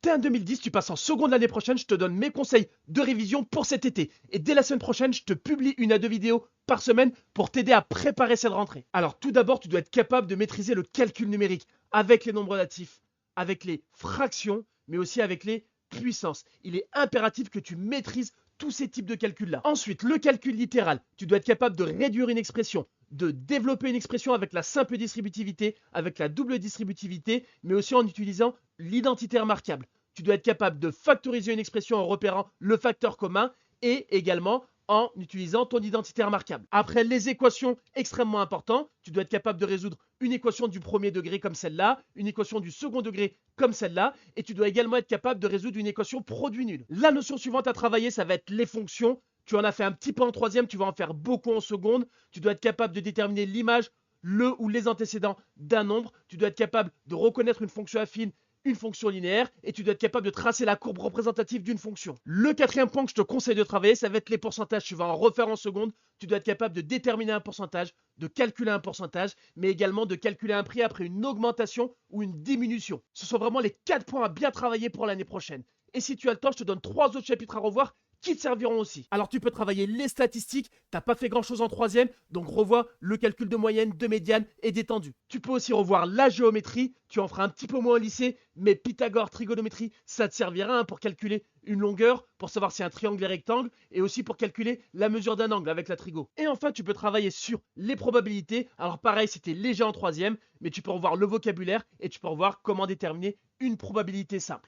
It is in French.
T'es un 2010, tu passes en seconde l'année prochaine, je te donne mes conseils de révision pour cet été. Et dès la semaine prochaine, je te publie 1 à 2 vidéos par semaine pour t'aider à préparer cette rentrée. Alors tout d'abord, tu dois être capable de maîtriser le calcul numérique avec les nombres relatifs, avec les fractions, mais aussi avec les puissances. Il est impératif que tu maîtrises tous ces types de calculs-là. Ensuite, le calcul littéral. Tu dois être capable de réduire une expression, de développer une expression avec la simple distributivité, avec la double distributivité, mais aussi en utilisant l'identité remarquable. Tu dois être capable de factoriser une expression en repérant le facteur commun et également en utilisant ton identité remarquable. Après les équations extrêmement importantes, tu dois être capable de résoudre une équation du premier degré comme celle-là, une équation du second degré comme celle-là, et tu dois également être capable de résoudre une équation produit nul. La notion suivante à travailler, ça va être les fonctions. Tu en as fait un petit peu en troisième, tu vas en faire beaucoup en seconde. Tu dois être capable de déterminer l'image, le ou les antécédents d'un nombre. Tu dois être capable de reconnaître une fonction affine, une fonction linéaire, et tu dois être capable de tracer la courbe représentative d'une fonction. Le quatrième point que je te conseille de travailler, ça va être les pourcentages. Tu vas en refaire en seconde. Tu dois être capable de déterminer un pourcentage, de calculer un pourcentage, mais également de calculer un prix après une augmentation ou une diminution. Ce sont vraiment les 4 points à bien travailler pour l'année prochaine. Et si tu as le temps, je te donne 3 autres chapitres à revoir qui te serviront aussi. Alors tu peux travailler les statistiques, t'as pas fait grand chose en troisième, donc revois le calcul de moyenne, de médiane et d'étendue. Tu peux aussi revoir la géométrie, tu en feras un petit peu moins au lycée, mais Pythagore, trigonométrie, ça te servira pour calculer une longueur, pour savoir si un triangle est rectangle, et aussi pour calculer la mesure d'un angle avec la trigo. Et enfin, tu peux travailler sur les probabilités. Alors pareil, c'était léger en troisième, mais tu peux revoir le vocabulaire et tu peux revoir comment déterminer une probabilité simple.